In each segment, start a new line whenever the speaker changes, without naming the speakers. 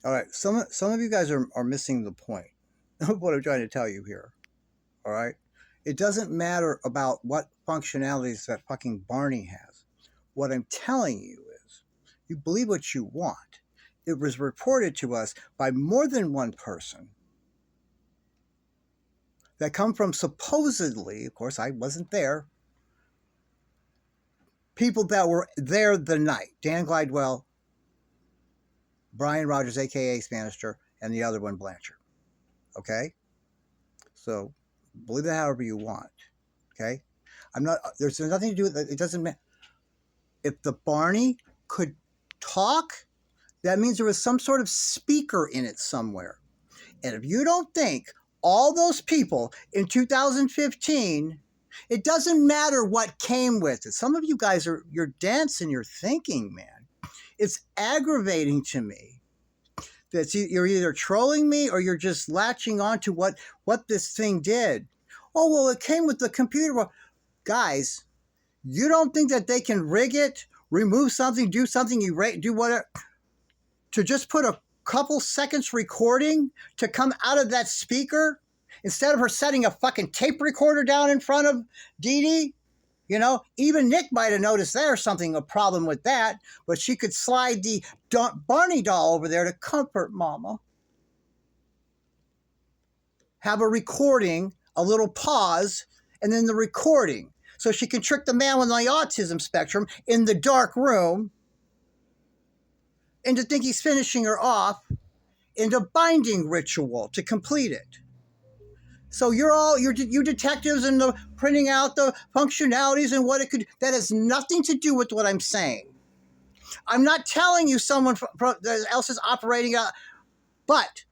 All right, some of you guys are missing the point of what I'm trying to tell you here. All right, it doesn't matter about what functionalities that fucking Barney has. What I'm telling you is, you believe what you want. It was reported to us by more than one person that come from supposedly, of course, I wasn't there, people that were there the night. Dan Glidewell, Brian Rogers, aka Spanister, and the other one, Blanchard. Okay? So believe that however you want. Okay? I'm not, there's nothing to do with it. It doesn't matter. If the Barney could talk, that means there was some sort of speaker in it somewhere. And if you don't think all those people in 2015, it doesn't matter what came with it. Some of you guys you're dense in your thinking, man. It's aggravating to me that you're either trolling me or you're just latching on to what this thing did. Oh, well, it came with the computer. Well, guys, you don't think that they can rig it, remove something, do something, do whatever, to just put a couple seconds recording to come out of that speaker instead of her setting a fucking tape recorder down in front of Dee Dee? You know, even Nick might have noticed there's something, a problem with that, but she could slide the Barney doll over there to comfort Mama. Have a recording, a little pause, and then the recording. So she can trick the man on the autism spectrum in the dark room into think he's finishing her off into binding ritual to complete it. So you detectives and the printing out the functionalities and what it could, that has nothing to do with what I'm saying. I'm not telling you someone else is operating out, but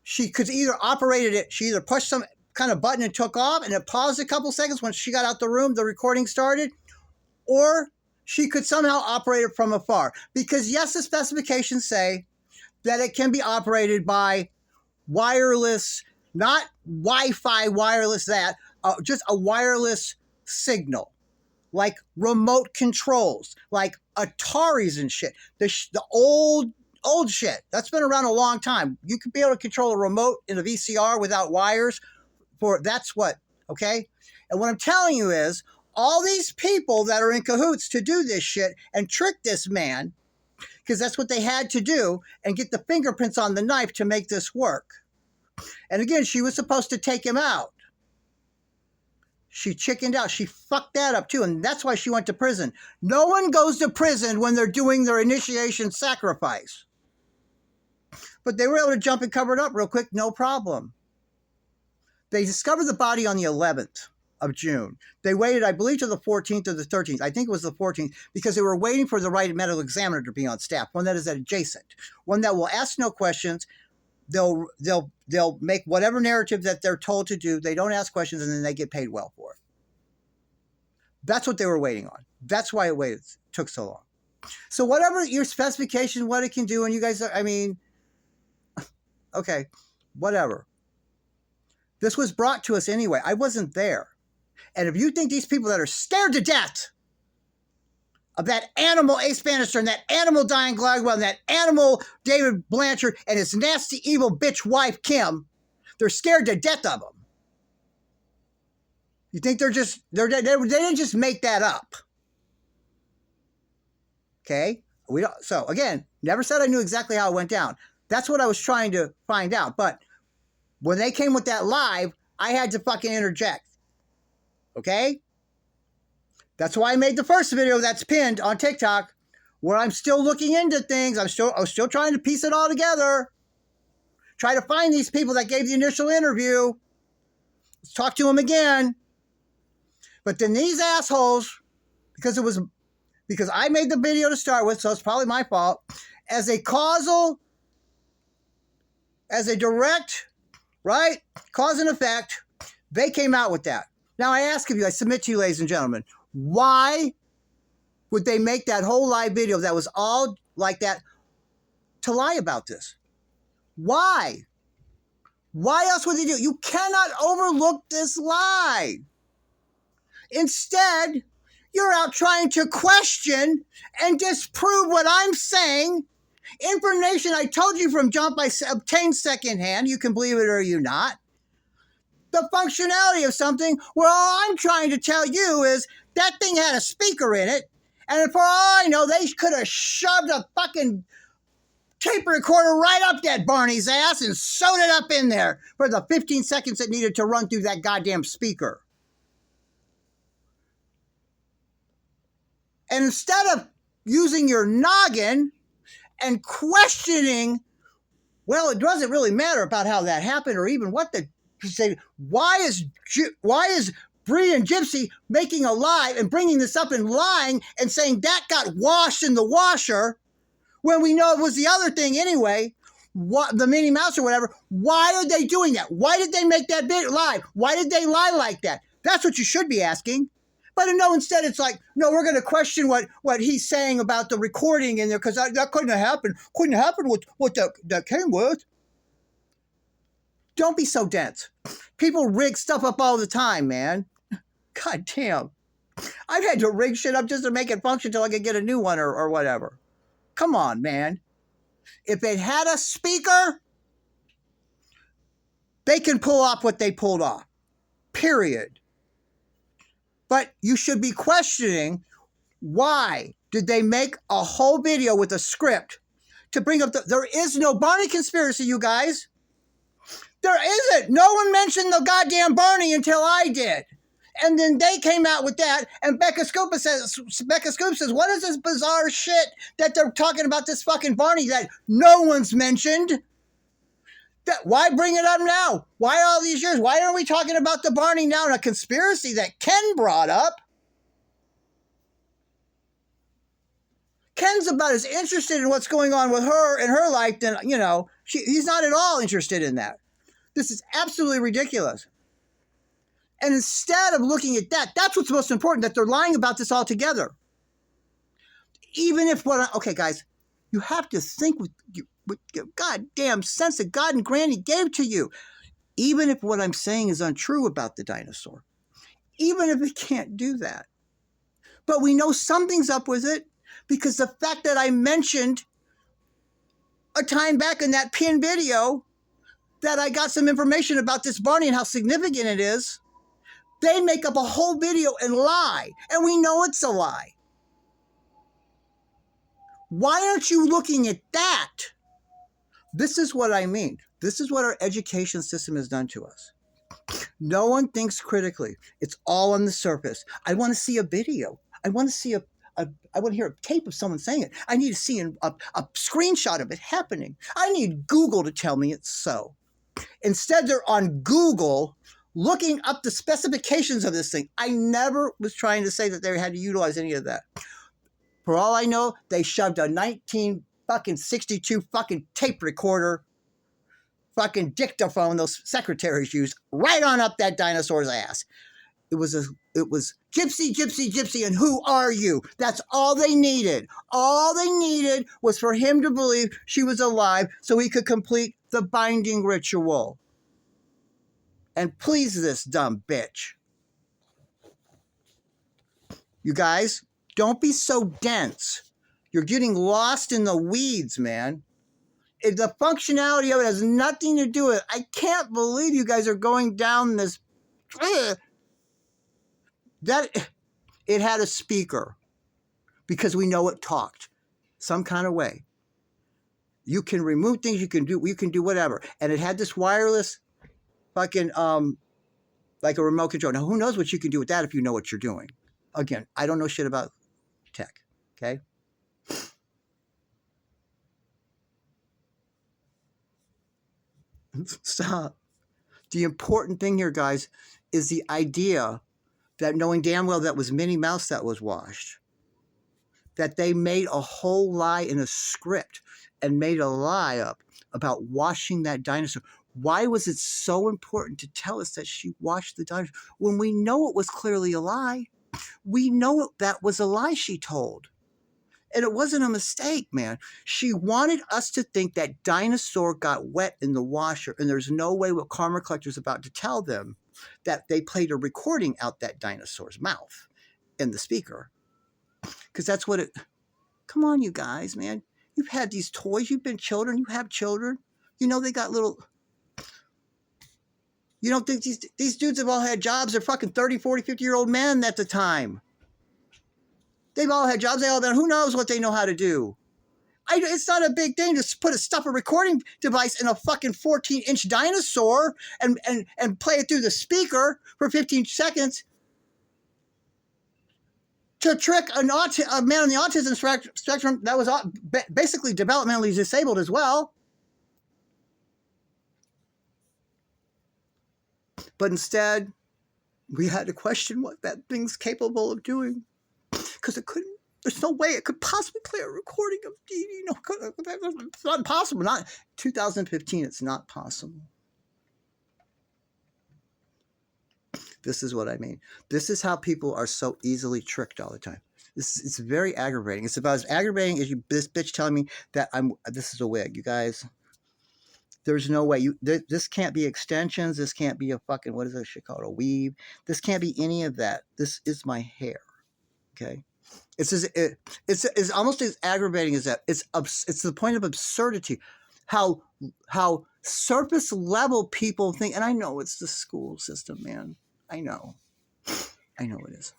she could either operated it, she either pushed some kind of button and took off and it paused a couple seconds when she got out the room, the recording started, or she could somehow operate it from afar. Because yes, the specifications say that it can be operated by wireless, not Wi-Fi wireless, just a wireless signal, like remote controls, like Ataris and shit. The old shit that's been around a long time. You could be able to control a remote in a VCR without wires. That's what, okay. And what I'm telling you is, all these people that are in cahoots to do this shit and trick this man, because that's what they had to do, and get the fingerprints on the knife to make this work. And again, she was supposed to take him out. She chickened out. She fucked that up too. And that's why she went to prison. No one goes to prison when they're doing their initiation sacrifice. But they were able to jump and cover it up real quick, no problem. They discovered the body on the 11th of June. They waited, I believe, to the 14th or the 13th. I think it was the 14th, because they were waiting for the right medical examiner to be on staff, one that is adjacent, one that will ask no questions. They'll make whatever narrative that they're told to do. They don't ask questions, and then they get paid well for it. That's what they were waiting on. That's why it took so long. So whatever your specification, what it can do, and you guys, I mean, okay, whatever. This was brought to us anyway. I wasn't there. And if you think these people that are scared to death of that animal Ace Bannister and that animal Diane Glidewell and that animal David Blanchard and his nasty evil bitch wife Kim, they're scared to death of them. You think they didn't just make that up. Okay? So again, never said I knew exactly how it went down. That's what I was trying to find out. But when they came with that live, I had to fucking interject. Okay? That's why I made the first video that's pinned on TikTok, where I'm still looking into things. I was still trying to piece it all together. Try to find these people that gave the initial interview. Let's talk to them again. But then these assholes, because I made the video to start with, so it's probably my fault, as a direct, right, cause and effect, they came out with that. Now I ask of you, I submit to you, ladies and gentlemen, why would they make that whole live video that was all like that to lie about this? Why? Why else would they do it? You cannot overlook this lie. Instead, you're out trying to question and disprove what I'm saying Information I told you from jump I obtained secondhand. You can believe it or you not. The functionality of something where all I'm trying to tell you is that thing had a speaker in it. And for all I know, they could have shoved a fucking tape recorder right up that Barney's ass and sewed it up in there for the 15 seconds it needed to run through that goddamn speaker. And instead of using your noggin and questioning, well, it doesn't really matter about how that happened or even what the say. Why is Bree and Gypsy making a lie and bringing this up and lying and saying that got washed in the washer when we know it was the other thing anyway? What, the Minnie Mouse or whatever? Why are they doing that? Why did they make that bit lie? Why did they lie like that? That's what you should be asking. But no, instead it's like, no, we're going to question what he's saying about the recording in there because that couldn't have happened. Couldn't happen with what that came with. Don't be so dense. People rig stuff up all the time, man. God damn. I've had to rig shit up just to make it function until I could get a new one or whatever. Come on, man. If it had a speaker, they can pull off what they pulled off. Period. But you should be questioning, why did they make a whole video with a script to bring up there is no Barney conspiracy, you guys. There isn't. No one mentioned the goddamn Barney until I did. And then they came out with that, and Becca Scoop says, what is this bizarre shit that they're talking about this fucking Barney that no one's mentioned? Why bring it up now? Why all these years? Why aren't we talking about the Barney now in a conspiracy that Ken brought up? Ken's about as interested in what's going on with her in her life than, he's not at all interested in that. This is absolutely ridiculous. And instead of looking at that, that's what's most important, that they're lying about this altogether. Even if okay, guys, you have to think with your goddamn sense that God and Granny gave to you. Even if what I'm saying is untrue about the dinosaur. Even if it can't do that. But we know something's up with it because the fact that I mentioned a time back in that pin video that I got some information about this Barney and how significant it is, they make up a whole video and lie. And we know it's a lie. Why aren't you looking at that? This is what I mean. This is what our education system has done to us. No one thinks critically. It's all on the surface. I want to see a video. I want to see I want to hear a tape of someone saying it. I need to see a screenshot of it happening. I need Google to tell me it's so. Instead, they're on Google looking up the specifications of this thing. I never was trying to say that they had to utilize any of that. For all I know, they shoved a 1962 fucking tape recorder, fucking dictaphone those secretaries used, right on up that dinosaur's ass. It was Gypsy, Gypsy, Gypsy, and who are you? That's all they needed. All they needed was for him to believe she was alive so he could complete the binding ritual and please this dumb bitch. You guys, don't be so dense. You're getting lost in the weeds, man. The functionality of it has nothing to do with it. I can't believe you guys are going down this. That it had a speaker because we know it talked some kind of way. You can remove things, you can do whatever. And it had this wireless fucking like a remote control. Now who knows what you can do with that if you know what you're doing. Again, I don't know shit about tech, okay? Stop. The important thing here, guys, is the idea that knowing damn well that was Minnie Mouse that was washed, that they made a whole lie in a script and made a lie up about washing that dinosaur. Why was it so important to tell us that she washed the dinosaur when we know it was clearly a lie? We know that was a lie she told. And it wasn't a mistake, man. She wanted us to think that dinosaur got wet in the washer, and there's no way what Karma Collector's about to tell them that they played a recording out that dinosaur's mouth in the speaker. Because that's what it... Come on, you guys, man. You've had these toys. You've been children. You have children. You know they got little... You don't think these dudes have all had jobs? They're fucking 30, 40, 50-year-old men at the time. They've all had jobs. They all been... Who knows what they know how to do? It's not a big thing to stuff a recording device in a fucking 14-inch dinosaur and play it through the speaker for 15 seconds to trick a man on the autism spectrum that was basically developmentally disabled as well. But instead, we had to question what that thing's capable of doing, because it couldn't. There's no way it could possibly play a recording of, it's not possible. Not 2015, it's not possible. This is what I mean. This is how people are so easily tricked all the time. It's very aggravating. It's about as aggravating as this bitch telling me that this is a wig. You guys, there's no way. This can't be extensions. This can't be a fucking, what is that shit called? A weave. This can't be any of that. This is my hair. Okay? It's almost as aggravating as that. It's the point of absurdity. How surface level people think, and I know it's the school system, man. I know it is.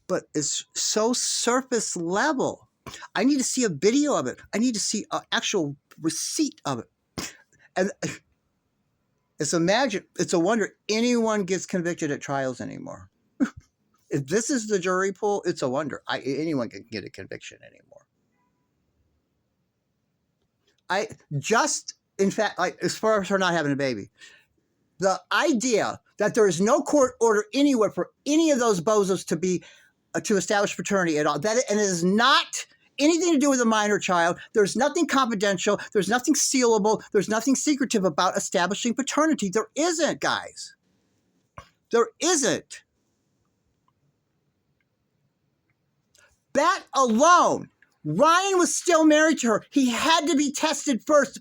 But it's so surface level. I need to see a video of it. I need to see an actual receipt of it. And it's a wonder anyone gets convicted at trials anymore. If this is the jury pool, it's a wonder. Anyone can get a conviction anymore. In fact, as far as her not having a baby, the idea that there is no court order anywhere for any of those bozos to establish paternity at all, and it is not anything to do with a minor child. There's nothing confidential. There's nothing sealable. There's nothing secretive about establishing paternity. There isn't, guys. There isn't. That alone, Ryan was still married to her. He had to be tested first,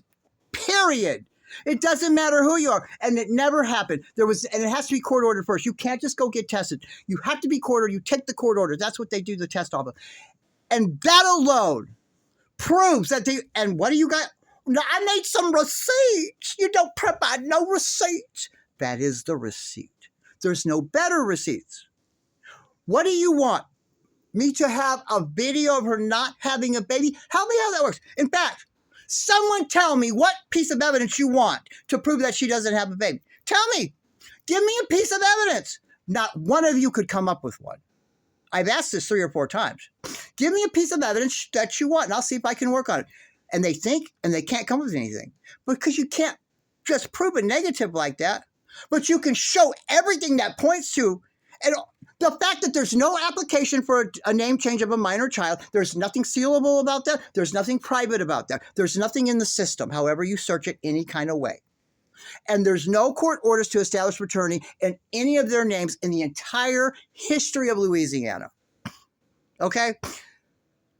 period. It doesn't matter who you are. And it never happened. And it has to be court ordered first. You can't just go get tested. You have to be court ordered. You take the court order. That's what they do the test off of. And that alone proves that and what do you got? No, I need some receipts. You don't provide no receipts. That is the receipt. There's no better receipts. What do you want? Me to have a video of her not having a baby? Tell me how that works. In fact, someone tell me what piece of evidence you want to prove that she doesn't have a baby. Tell me. Give me a piece of evidence. Not one of you could come up with one. I've asked this 3 or 4 times. Give me a piece of evidence that you want, and I'll see if I can work on it. And they think, and they can't come up with anything. Because you can't just prove a negative like that. But you can show everything that points to, and the fact that there's no application for a name change of a minor child, there's nothing sealable about that. There's nothing private about that. There's nothing in the system, however you search it, any kind of way. And there's no court orders to establish paternity in any of their names in the entire history of Louisiana. Okay?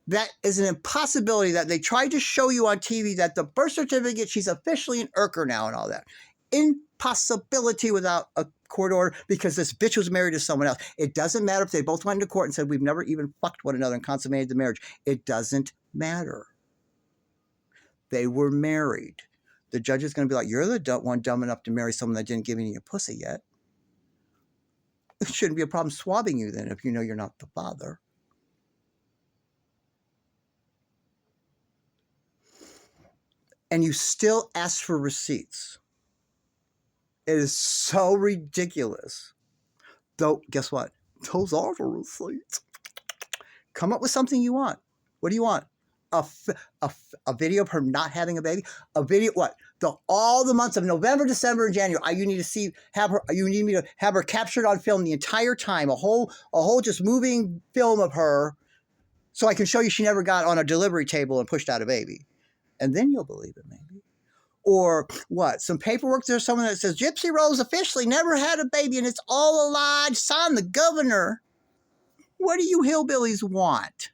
That is an impossibility that they tried to show you on TV that the birth certificate, she's officially an Erker now and all that. Impossibility without a court order, because this bitch was married to someone else. It doesn't matter if they both went into court and said, we've never even fucked one another and consummated the marriage. It doesn't matter. They were married. The judge is going to be like, you're the one dumb enough to marry someone that didn't give you your pussy yet. It shouldn't be a problem swabbing you then if you know you're not the father. And you still ask for receipts. It is so ridiculous. Though, guess what? Those are the receipts. Come up with something you want. What do you want? A video of her not having a baby? A video, what? All the months of November, December, and January. You need me to have her captured on film the entire time. A whole just moving film of her, so I can show you she never got on a delivery table and pushed out a baby. And then you'll believe it, maybe. Or what? Some paperwork there's someone that says Gypsy Rose officially never had a baby and it's all a lie. Sign the governor. What do you hillbillies want?